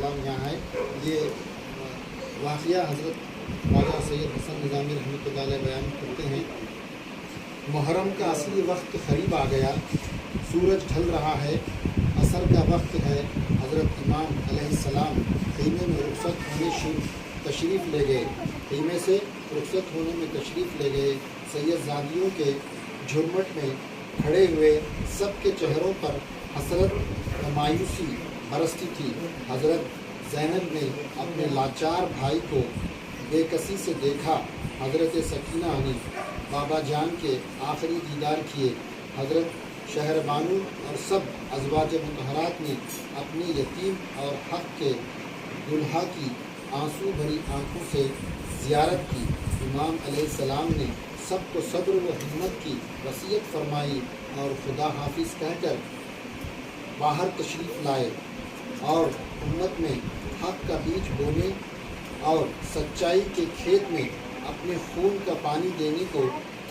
السلام یہاں ہے۔ یہ واقعہ حضرت خواجہ سید حسن نظامی رحمۃ اللہ علیہ بیان کرتے ہیں۔ محرم کا اصلی وقت قریب آ گیا، سورج ڈھل رہا ہے، عصر کا وقت ہے۔ حضرت امام علیہ السلام خیمے میں رخصت ہونے تشریف لے گئے، خیمے سے رخصت ہونے میں تشریف لے گئے۔ سید زادیوں کے جھرمٹ میں کھڑے ہوئے سب کے چہروں پر حسرت و مایوسی برستی تھی۔ حضرت زینب نے اپنے لاچار بھائی کو بے کسی سے دیکھا۔ حضرت سکینہ نے بابا جان کے آخری دیدار کیے۔ حضرت شہر بانو اور سب ازواج مطہرات نے اپنی یتیم اور حق کے دلہا کی آنسو بھری آنکھوں سے زیارت کی۔ امام علیہ السلام نے سب کو صبر و ہمت کی وصیت فرمائی اور خدا حافظ کہہ کر باہر تشریف لائے اور امت میں حق کا بیج بونے اور سچائی کے کھیت میں اپنے خون کا پانی دینے کو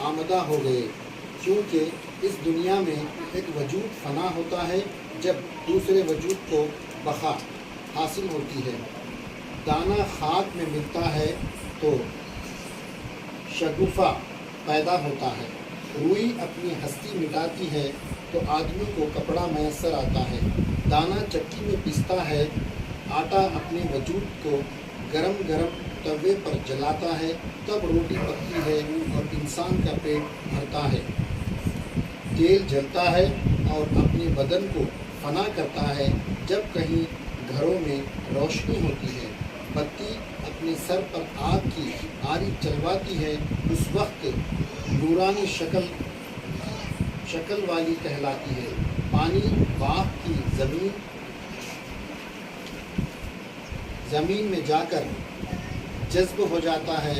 آمدہ ہو گئے، کیونکہ اس دنیا میں ایک وجود فنا ہوتا ہے جب دوسرے وجود کو بقا حاصل ہوتی ہے۔ دانہ خاک میں ملتا ہے تو شگوفہ پیدا ہوتا ہے، روئی اپنی ہستی مٹاتی ہے تو آدمی کو کپڑا میسر آتا ہے۔ دانہ چکی میں پستا ہے، آٹا اپنے وجود کو گرم گرم توے پر جلاتا ہے، تب روٹی پکتی ہے اور انسان کا پیٹ بھرتا ہے۔ تیل جلتا ہے اور اپنے بدن کو فنا کرتا ہے جب کہیں گھروں میں روشنی ہوتی ہے۔ بتی اپنے سر پر آگ کی آری چلواتی ہے، اس وقت نورانی شکل والی کہلاتی ہے۔ پانی باغ کی زمین میں جا کر جذب ہو جاتا ہے،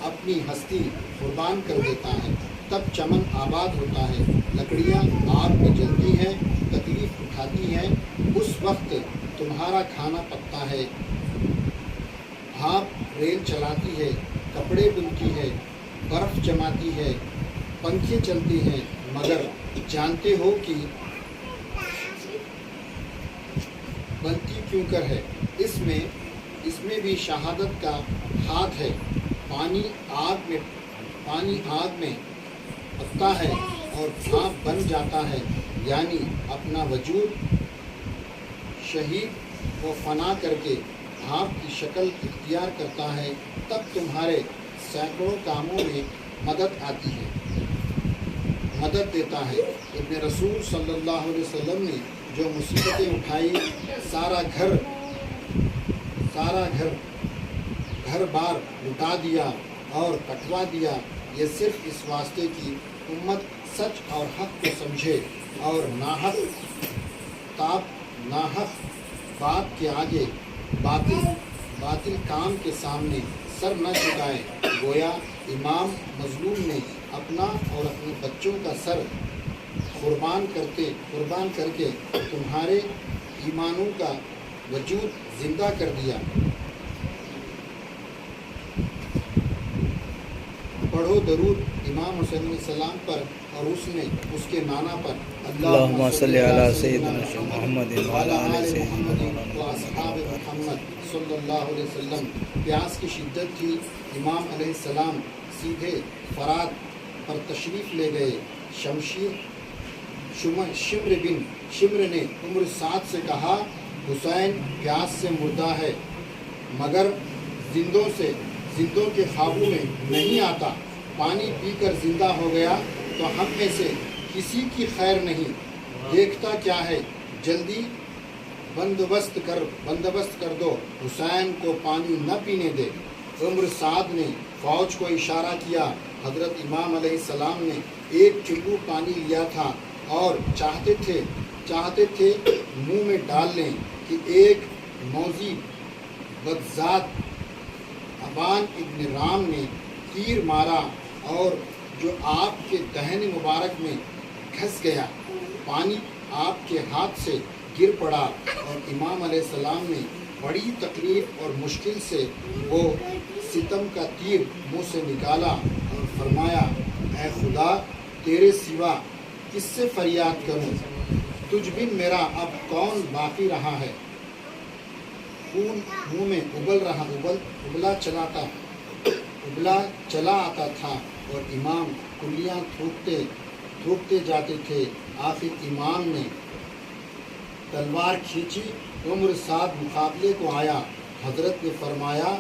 اپنی ہستی قربان کر دیتا ہے، تب چمن آباد ہوتا ہے۔ لکڑیاں آگ میں جلتی ہیں، تکلیف اٹھاتی ہیں، اس وقت تمہارا کھانا پکتا ہے۔ بھاپ ریل چلاتی ہے، کپڑے بنتی ہے، برف جماتی ہے، پنکھے چلتے ہیں، مگر جانتے ہو کہ بنتی کیوں کر ہے؟ اس میں بھی شہادت کا ہاتھ ہے۔ پانی آگ میں پکتا ہے اور بھاپ بن جاتا ہے، یعنی اپنا وجود شہید و فنا کر کے بھاپ کی شکل اختیار کرتا ہے، تب تمہارے سینکڑوں کاموں میں مدد آتی ہے، مدد دیتا ہے۔ ابن رسول صلی اللہ علیہ وسلم نے جو مصیبتیں اٹھائی، سارا گھر بار لٹا دیا اور کٹوا دیا، یہ صرف اس واسطے کی امت سچ اور حق کو سمجھے اور ناحق بات کے آگے باطل کام کے سامنے سر نہ جھکائے۔ گویا امام مظلوم نے اپنا اور اپنے بچوں کا سر قربان کر کے تمہارے ایمانوں کا وجود زندہ کر دیا۔ پڑھو درود امام حسین علیہ السلام پر اور اس کے نانا پر۔ اللہم صلی علی سیدنا محمد وعلی آل سیدنا و اصحاب محمد صلی اللہ علیہ وسلم۔ پیاس کی شدت تھی، امام علیہ السلام سیدھے فرات پر تشریف لے گئے۔ شمر نے عمر سعد سے کہا، حسین پیاس سے مردہ ہے، مگر زندوں کے خوابوں میں نہیں آتا، پانی پی کر زندہ ہو گیا تو ہم میں سے کسی کی خیر نہیں، دیکھتا کیا ہے، جلدی بندوبست کر دو، حسین کو پانی نہ پینے دے۔ عمر سعد نے فوج کو اشارہ کیا۔ حضرت امام علیہ السلام نے ایک چلو پانی لیا تھا اور چاہتے تھے منہ میں ڈال لیں کہ ایک موذی بدذات ابان ابن رام نے تیر مارا اور جو آپ کے دہن مبارک میں گھس گیا، پانی آپ کے ہاتھ سے گر پڑا اور امام علیہ السلام نے بڑی تکلیف اور مشکل سے وہ ستم کا تیر منہ سے نکالا اور فرمایا، اے خدا، تیرے سوا کس سے فریاد کروں؟ تجھ بن میرا اب کون باقی رہا ہے؟ خون منہ میں ابلا چلا آتا تھا اور امام کلیاں تھوکتے جاتے تھے۔ آخر امام نے تلوار کھینچی، عمر سعد مقابلے کو آیا۔ حضرت نے فرمایا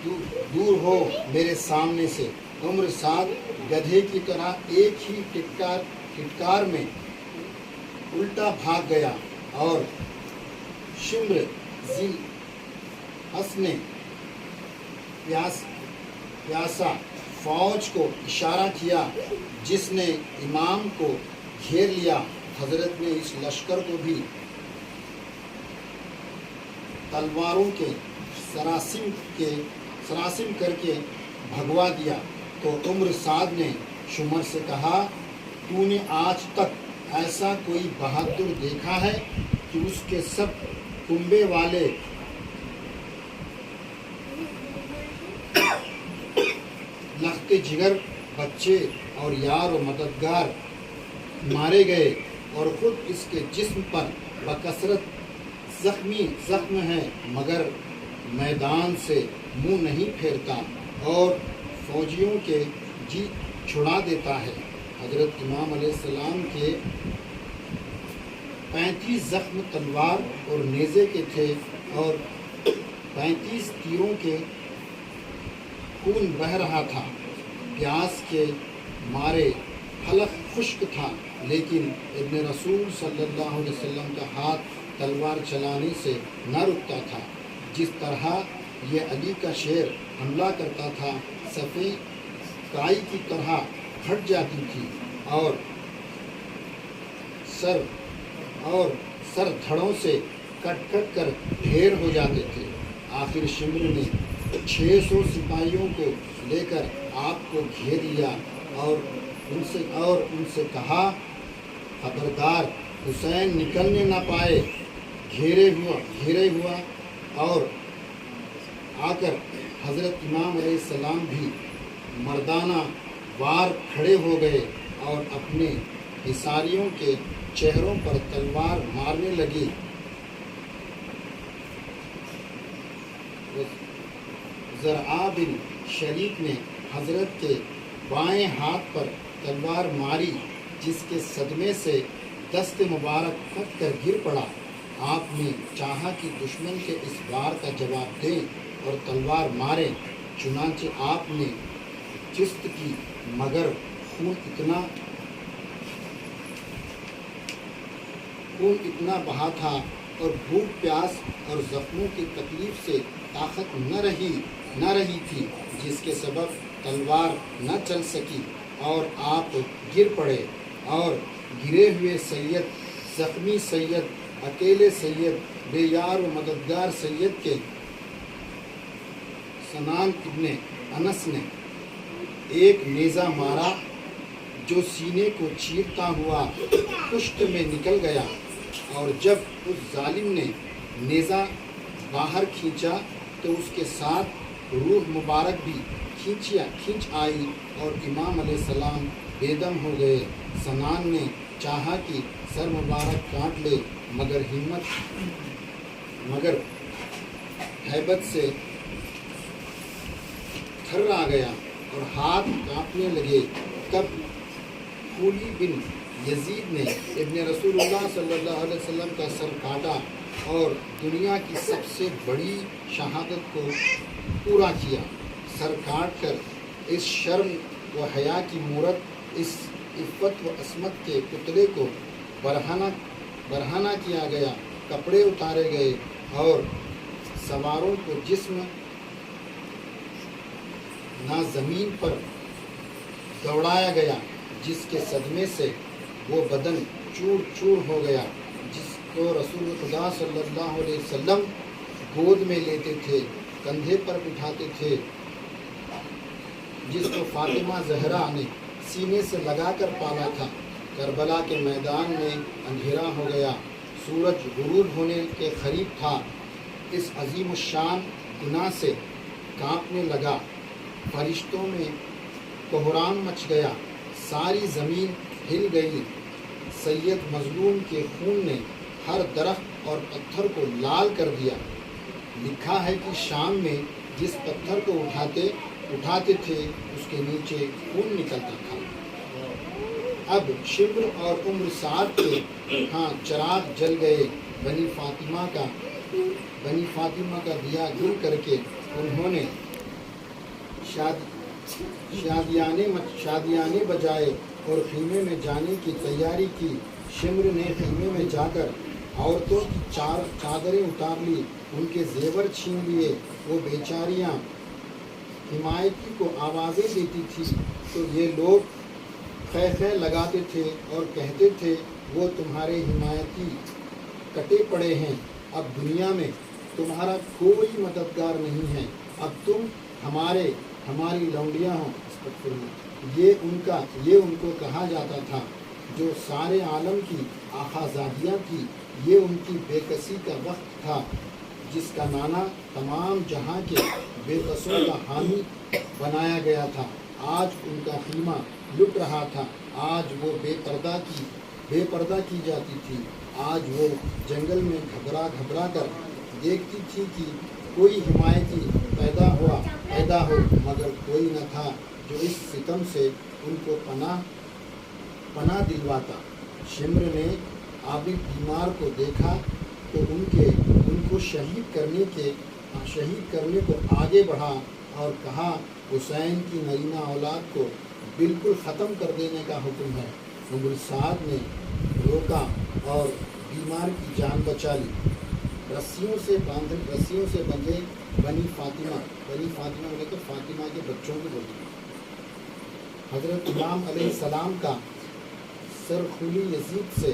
دور ہو میرے سامنے سے۔ عمر سعد گدھے کی طرح ایک ہی ٹٹکار میں الٹا بھاگ گیا اور شمر ذی الحس نے پیاسا فوج کو اشارہ کیا جس نے امام کو گھیر لیا۔ حضرت نے اس لشکر کو بھی تلواروں کے سراسم کر کے بھگوا دیا تو عمر سعد نے شمر سے کہا تو نے آج تک ایسا کوئی بہادر دیکھا ہے کہ اس کے سب کنبے والے لخت جگر بچے اور یار و مددگار مارے گئے اور خود اس کے جسم پر بکثرت زخم ہے مگر میدان سے منہ نہیں پھیرتا اور فوجیوں کے جی چھڑا دیتا ہے۔ حضرت امام علیہ السلام کے 35 زخم تلوار اور نیزے کے تھے اور 35 تیروں کے خون بہہ رہا تھا۔ پیاس کے مارے حلق خشک تھا لیکن ابن رسول صلی اللہ علیہ وسلم کا ہاتھ تلوار چلانے سے نہ رکتا تھا۔ جس طرح یہ علی کا شیر حملہ کرتا تھا صفیں کائی کی طرح پھٹ جاتی تھی اور سر دھڑوں سے کٹ کر ڈھیر ہو جاتے تھے۔ آخر شمر نے 600 سپاہیوں کو لے کر آپ کو گھیر لیا اور ان سے کہا خبردار حسین نکلنے نہ پائے۔ گھیرے ہوا اور آ کر حضرت امام علیہ السلام بھی مردانہ وار کھڑے ہو گئے اور اپنے حصاریوں کے چہروں پر تلوار مارنے لگی۔ زرعہ بن شریک نے حضرت کے بائیں ہاتھ پر تلوار ماری جس کے صدمے سے دست مبارک پھٹ کر گر پڑا۔ آپ نے چاہا کہ دشمن کے اس وار کا جواب دیں اور تلوار ماریں، چنانچہ آپ نے چست کی مگر خون اتنا بہا تھا اور بھوک پیاس اور زخموں کی تکلیف سے طاقت نہ رہی تھی جس کے سبب تلوار نہ چل سکی اور آپ گر پڑے اور گرے ہوئے سید، زخمی سید، اکیلے سید، بے یار و مددگار سید کے سنان ابن انس نے ایک نیزہ مارا جو سینے کو چیرتا ہوا پشت میں نکل گیا اور جب اس ظالم نے نیزہ باہر کھینچا تو اس کے ساتھ روح مبارک بھی کھینچ آئی اور امام علیہ السلام بے دم ہو گئے۔ سنان نے چاہا کہ سر مبارک کاٹ لے مگر ہیبت سے تھر آ گیا اور ہاتھ کانپنے لگے۔ تب خولی بن یزید نے ابن رسول اللہ صلی اللہ علیہ وسلم کا سر کاٹا اور دنیا کی سب سے بڑی شہادت کو پورا کیا۔ سر کاٹ کر اس شرم و حیا کی مورت، اس عفت و عصمت کے پتلے کو برہنہ کیا گیا، کپڑے اتارے گئے اور سواروں کو جسم نہ زمین پر دوڑایا گیا جس کے صدمے سے وہ بدن چور چور ہو گیا جس کو رسول خدا صلی اللہ علیہ وسلم گود میں لیتے تھے، کندھے پر بٹھاتے تھے، جس کو فاطمہ زہرا نے سینے سے لگا کر پالا تھا۔ کربلا کے میدان میں اندھیرا ہو گیا، سورج غروب ہونے کے قریب تھا۔ اس عظیم الشان گناہ سے کانپنے لگا، فرشتوں میں کوہرام مچ گیا، ساری زمین ہل گئی۔ سید مظلوم کے خون نے ہر درخت اور پتھر کو لال کر دیا۔ لکھا ہے کہ شام میں جس پتھر کو اٹھاتے تھے اس کے نیچے خون نکلتا تھا۔ اب شمر اور عمر سعد کے ہاں چراغ جل گئے۔ بنی فاطمہ کا دیا گر کر کے انہوں نے شادیانے بجائے اور خیمے میں جانے کی تیاری کی۔ شمر نے خیمے میں جا کر عورتوں کی چادریں اتار لی، ان کے زیور چھین لیے۔ وہ بیچاریاں حمایتی کو آوازیں دیتی تھی تو یہ لوگ خے لگاتے تھے اور کہتے تھے وہ تمہارے حمایتی کٹے پڑے ہیں، اب دنیا میں تمہارا کوئی مددگار نہیں ہے، اب تم ہماری لونڈیاں ہو۔ یہ ان کو کہا جاتا تھا جو سارے عالم کی آخازادیاں تھی۔ یہ ان کی بے کسی کا وقت تھا جس کا نانا تمام جہاں کے بے کسوں کا حامی بنایا گیا تھا۔ آج ان کا خیمہ لٹ رہا تھا، آج وہ بے پردہ کی جاتی تھی۔ آج وہ جنگل میں گھبرا کر دیکھتی تھی کہ کوئی حمایتی پیدا ہو، مگر کوئی نہ تھا جو اس ستم سے ان کو پناہ دلواتا۔ شمر نے عابد بیمار کو دیکھا تو ان کو شہید کرنے کو آگے بڑھا اور کہا حسین کی نرینہ اولاد کو بالکل ختم کر دینے کا حکم ہے۔ عمر سعد نے روکا اور بیمار کی جان بچا لی۔ رسیوں سے بندھے بنی فاطمہ بولے تو فاطمہ کے بچوں کو بولتے ہیں۔ حضرت امام علیہ السلام کا سر خولی یزید سے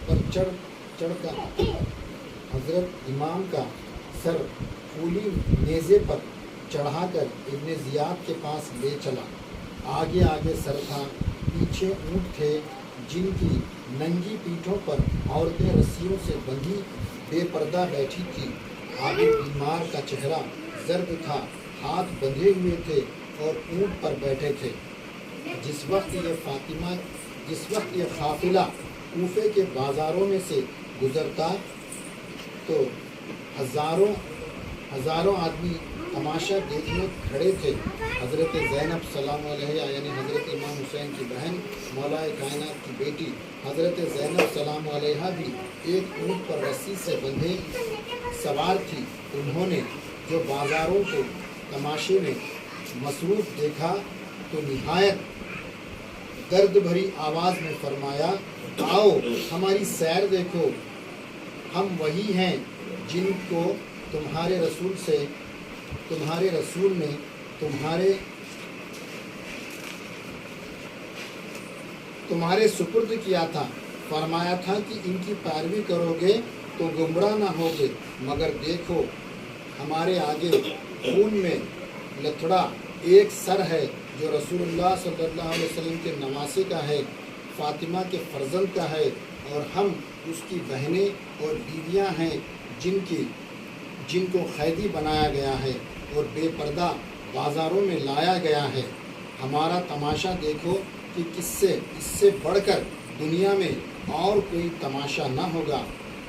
پر چڑھ کر حضرت امام کا سر خولی نیزے پر چڑھا کر ابن زیاد کے پاس لے چلا۔ آگے سر تھا، پیچھے اونٹ تھے جن کی ننگی پیٹھوں پر عورتیں رسیوں سے بندھی بے پردہ بیٹھی تھی۔ عابد بیمار کا چہرہ زرد تھا، ہاتھ بندھے ہوئے تھے اور اونٹ پر بیٹھے تھے۔ جس وقت یہ قافلہ کوفے کے بازاروں میں سے گزرتا تو ہزاروں آدمی تماشا دیکھنے کھڑے تھے۔ حضرت زینب سلام علیہا یعنی حضرت امام حسین کی بہن، مولا کائنات کی بیٹی حضرت زینب سلام علیہا بھی ایک اونٹ پر رسی سے بندھے سوار تھی۔ انہوں نے جو بازاروں کو تماشے میں مصروف دیکھا تو نہایت درد بھری آواز میں فرمایا، آؤ ہماری سیر دیکھو، ہم وہی ہیں جن کو تمہارے رسول نے تمہارے سپرد کیا تھا، فرمایا تھا کہ ان کی پیروی کرو گے تو گمراہ نہ ہوگے، مگر دیکھو ہمارے آگے خون میں لتھڑا ایک سر ہے جو رسول اللہ صلی اللہ علیہ وسلم کے نواسے کا ہے، فاطمہ کے فرزند کا ہے، اور ہم اس کی بہنیں اور بیویاں ہیں جن کو قیدی بنایا گیا ہے اور بے پردہ بازاروں میں لایا گیا ہے۔ ہمارا تماشا دیکھو کہ اس سے بڑھ کر دنیا میں اور کوئی تماشا نہ ہوگا۔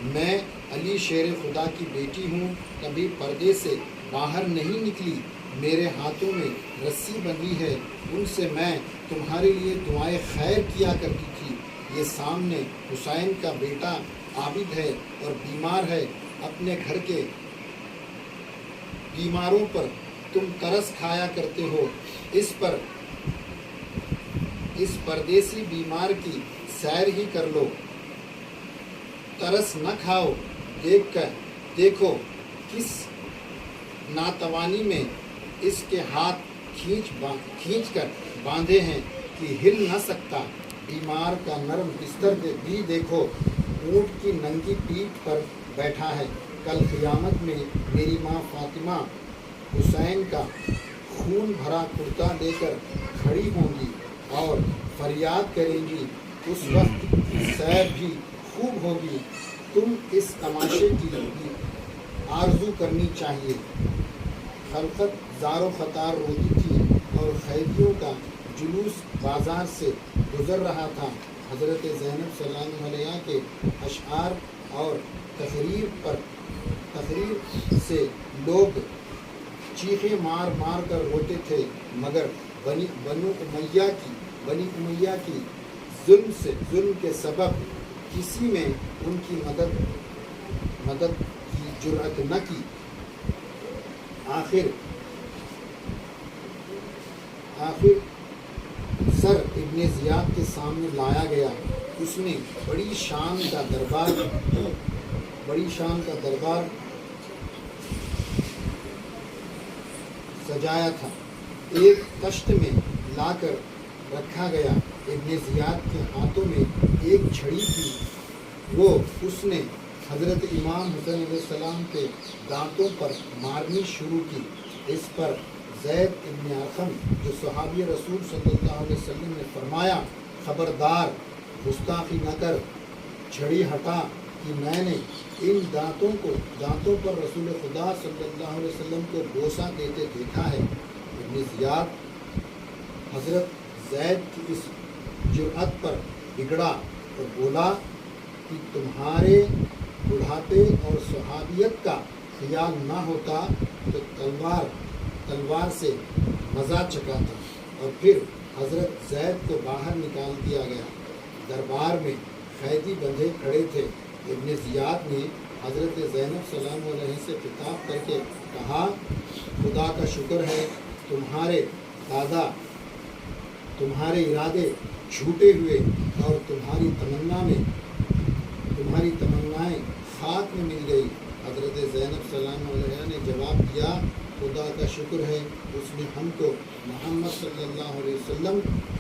میں علی شیر خدا کی بیٹی ہوں، کبھی پردے سے باہر نہیں نکلی، میرے ہاتھوں میں رسی بندھی ہے، ان سے میں تمہارے لیے دعائیں خیر کیا کرتی تھی۔ یہ سامنے حسین کا بیٹا عابد ہے اور بیمار ہے، اپنے گھر کے بیماروں پر تم ترس کھایا کرتے ہو، اس پردیسی بیمار کی سیر ہی کر لو، ترس نہ کھاؤ۔ دیکھو کس ناتوانی میں اس کے ہاتھ کھینچ کر باندھے ہیں کہ ہل نہ سکتا۔ بیمار کا نرم بستر بھی دیکھو، اونٹ کی ننگی پیٹھ پر بیٹھا ہے۔ کل قیامت میں میری ماں فاطمہ حسین کا خون بھرا کرتا لے کر کھڑی ہوں گی اور فریاد کریں گی، اس وقت سیر بھی خوب ہوگی۔ تم اس تماشے کی آرزو کرنی چاہیے۔ خلقت زار و خطار روتی تھی اور قیدیوں کا جلوس بازار سے گزر رہا تھا۔ حضرت زینب سلام علیہا کے اشعار اور تقریر سے لوگ چیخیں مار مار کر روتے تھے، مگر بنی امیہ کی ظلم کے سبب کسی میں ان کی مدد کی جرأت نہ کی۔ آخر سر ابن زیاد کے سامنے لایا گیا۔ اس نے بڑی شان کا دربار سجایا تھا، ایک تشت میں لا کر رکھا گیا۔ ابن زیاد کے ہاتھوں میں ایک چھڑی تھی، وہ اس نے حضرت امام حسین علیہ السلام کے دانتوں پر مارنی شروع کی۔ اس پر زید ابن ارقم جو صحابی رسول صلی اللہ علیہ وسلم نے فرمایا، خبردار، گستاخی نہ کر، چھڑی ہٹا کہ میں نے ان دانتوں پر رسول خدا صلی اللہ علیہ وسلم کو بوسہ دیتے دیکھا ہے۔ ابن زیاد حضرت زید کی اس جرأت پر بگڑا اور بولا کہ تمہارے بڑھاپے اور صحابیت کا خیال نہ ہوتا تو تلوار سے مزہ چکاتا، اور پھر حضرت زید کو باہر نکال دیا گیا۔ دربار میں قیدی بندھے کھڑے تھے۔ ابن زیاد نے حضرت زینب سلام علیہ سے خطاب کر کے کہا، خدا کا شکر ہے تمہارے ارادے جھوٹے ہوئے اور تمہاری تمنائیں خاک میں مل گئی۔ حضرت زینب سلام علیہ نے جواب دیا، خدا کا شکر ہے اس نے ہم کو محمد صلی اللہ علیہ وسلم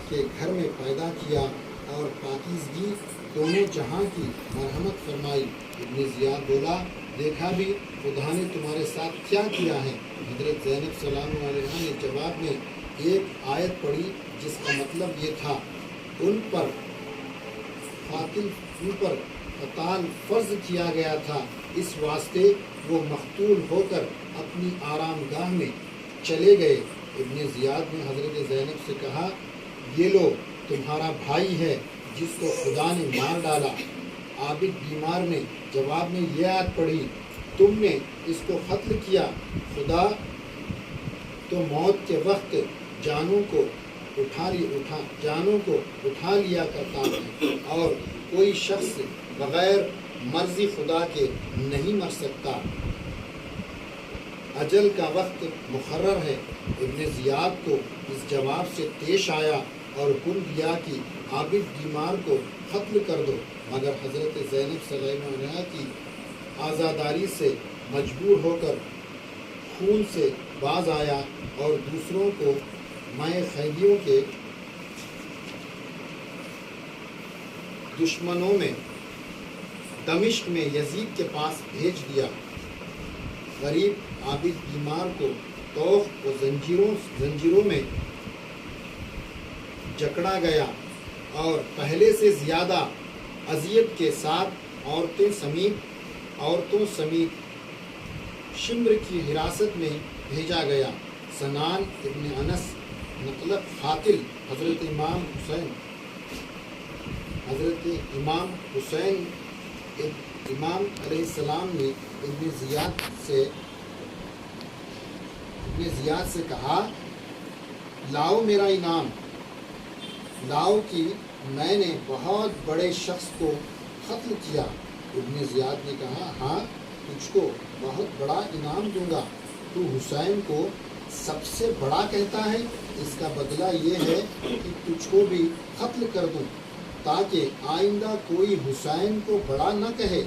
کے گھر میں پیدا کیا اور پاکیزگی دونوں جہاں کی مرحمت فرمائی۔ ابن زیاد بولا، دیکھا بھی خدا نے تمہارے ساتھ کیا کیا ہے۔ حضرت زینب سلام علیہ نے جواب میں ایک آیت پڑھی جس کا مطلب یہ تھا، ان پر قتال فرض کیا گیا تھا، اس واسطے وہ مقتول ہو کر اپنی آرام گاہ میں چلے گئے۔ ابن زیاد نے حضرت زینب سے کہا، یہ لو تمہارا بھائی ہے جس کو خدا نے مار ڈالا۔ عابد بیمار نے جواب میں یہ آیت پڑھی، تم نے اس کو قتل کیا، خدا تو موت کے وقت جانوں کو اٹھا لیا کرتا ہے، اور کوئی شخص بغیر مرضی خدا کے نہیں مر سکتا، اجل کا وقت مقرر ہے۔ ابن زیاد کو اس جواب سے پیش آیا اور حکم دیا کہ عابد بیمار کو قتل کر دو، مگر حضرت زینب سلام علیہ کی آزاداری سے مجبور ہو کر خون سے باز آیا اور دوسروں کو میں قیدیوں کے دشمنوں میں دمشق میں یزید کے پاس بھیج دیا۔ غریب عابد بیمار کو توق و زنجیروں میں جکڑا گیا اور پہلے سے زیادہ اذیت کے ساتھ عورتوں سمیت شمر کی حراست میں بھیجا گیا۔ سنان ابن انس مطلب قاتل حضرت امام حسین امام علیہ السلام نے ابن زیاد سے کہا، لاؤ میرا انعام، لاؤ کہ میں نے بہت بڑے شخص کو قتل کیا۔ ابن زیاد نے کہا، ہاں تجھ کو بہت بڑا انعام دوں گا، تو حسین کو سب سے بڑا کہتا ہے، اس کا بدلہ یہ ہے کہ تجھ کو بھی قتل کر دوں تاکہ آئندہ کوئی حسین کو بڑا نہ کہے۔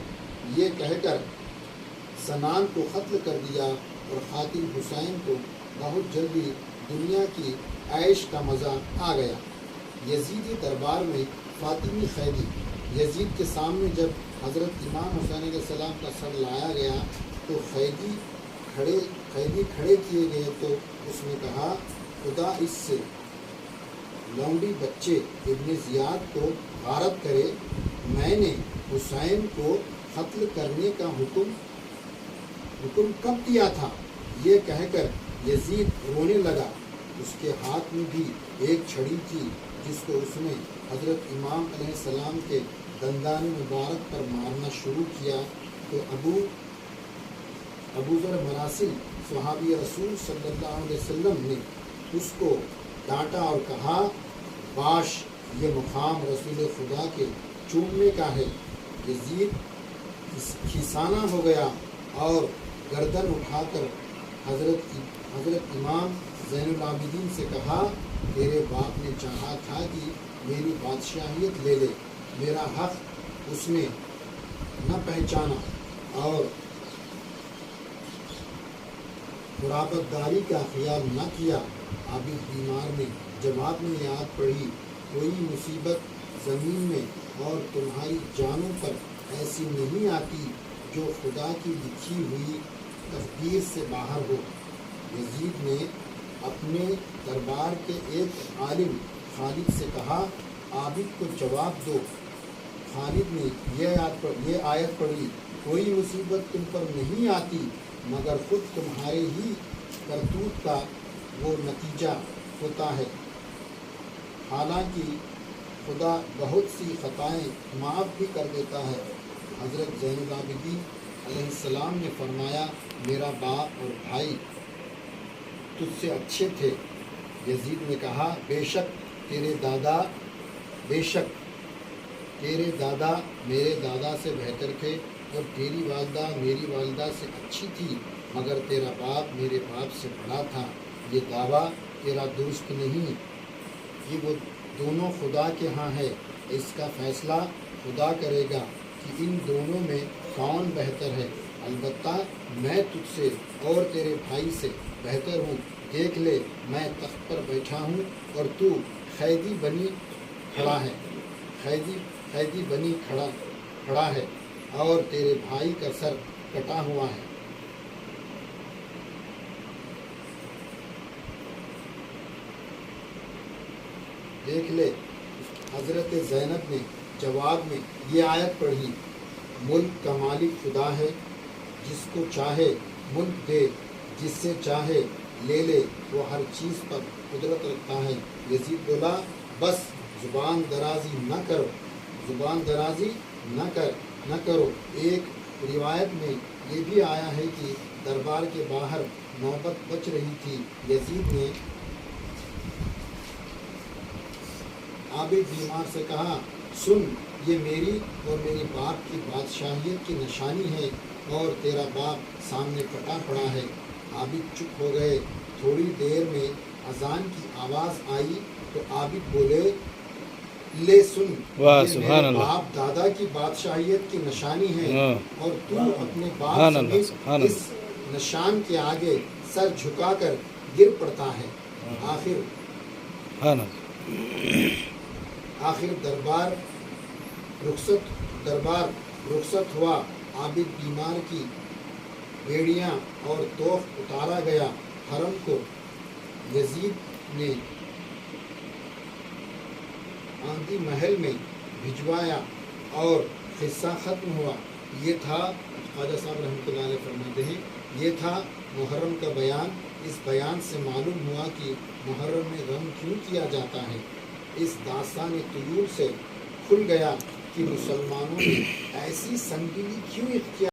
یہ کہہ کر سنان کو قتل کر دیا اور قاتل حسین کو بہت جلدی دنیا کی عیش کا مزہ آ گیا۔ یزیدی دربار میں فاطمی قیدی، یزید کے سامنے جب حضرت امام حسین علیہ السلام کا سر لایا گیا تو قیدی کھڑے کیے گئے تو اس نے کہا، خدا اس سے لونڈی بچے ابن زیاد کو غارت کرے، میں نے حسین کو قتل کرنے کا حکم کب دیا تھا؟ یہ کہہ کر یزید رونے لگا۔ اس کے ہاتھ میں بھی ایک چھڑی تھی جس کو اس نے حضرت امام علیہ السلام کے دندان مبارک پر مارنا شروع کیا۔ تو ابو ذر مراسل صحابی رسول صلی اللہ علیہ وسلم نے اس کو ڈانٹا اور کہا باش یہ مقام رسول خدا کے چومنے کا ہے۔ یزید کھیسانہ ہو گیا اور گردن اٹھا کر حضرت امام زین العابدین سے کہا تیرے باپ نے چاہا تھا کہ میری بادشاہیت لے لے، میرا حق اس نے نہ پہچانا اور قرابت داری کا خیال نہ کیا۔ عابد بیمار نے جواب میں یاد پڑھی کوئی مصیبت زمین میں اور تمہاری جانوں پر ایسی نہیں آتی جو خدا کی لکھی ہوئی تقدیر سے باہر ہو۔ یزید نے اپنے دربار کے ایک عالم خالد سے کہا عابد کو جواب دو۔ خالد نے یہ آیت پڑھی کوئی مصیبت تم پر نہیں آتی مگر خود تمہارے ہی کرتوت کا وہ نتیجہ ہوتا ہے، حالانکہ خدا بہت سی خطائیں معاف بھی کر دیتا ہے۔ حضرت زین العابدین علیہ السلام نے فرمایا میرا باپ اور بھائی تجھ سے اچھے تھے۔ یزید نے کہا بے شک تیرے دادا میرے دادا سے بہتر تھے اور تیری والدہ میری والدہ سے اچھی تھی، مگر تیرا باپ میرے باپ سے بڑا تھا، یہ دعویٰ تیرا درست نہیں، یہ وہ دونوں خدا کے ہاں ہے، اس کا فیصلہ خدا کرے گا کہ ان دونوں میں کون بہتر ہے، البتہ میں تجھ سے اور تیرے بھائی سے بہتر ہوں، دیکھ لے میں تخت پر بیٹھا ہوں اور تو قیدی بنی کھڑا ہے اور تیرے بھائی کا سر کٹا ہوا ہے۔ دیکھ لے حضرت زینب نے جواب میں یہ آیت پڑھی ملک کا مالک خدا ہے، جس کو چاہے ملک دے، جس سے چاہے لے لے، وہ ہر چیز پر قدرت رکھتا ہے۔ یزید بولا بس زبان درازی نہ کرو۔ ایک روایت میں یہ بھی آیا ہے کہ دربار کے باہر نوبت بچ رہی تھی۔ یزید نے عابد بیمار سے کہا سن یہ میری اور میری باپ کی بادشاہیت کی نشانی ہے اور تیرا باپ سامنے کٹا پڑا ہے۔ عابد چپ ہو گئے۔ تھوڑی دیر میں اذان کی آواز آئی تو عابد بولے لے سن یہ میرے باپ دادا کی بادشاہیت کی نشانی ہے اور تو اپنے باپ سمیت اس نشان کے آگے سر جھکا کر گر پڑتا ہے۔ آخر دربار رخصت ہوا۔ عابد بیمار کی بیڑیاں اور توف اتارا گیا۔ حرم کو یزید نے آندھی محل میں بھجوایا اور قصہ ختم ہوا۔ یہ تھا خواجہ صاحب رحمۃ اللہ علیہ فرماتے ہیں یہ تھا محرم کا بیان۔ اس بیان سے معلوم ہوا کہ محرم میں غم کیوں کیا جاتا ہے۔ اس داستان طیور سے کھل گیا کہ مسلمانوں نے ایسی سنگینی کیوں اختیار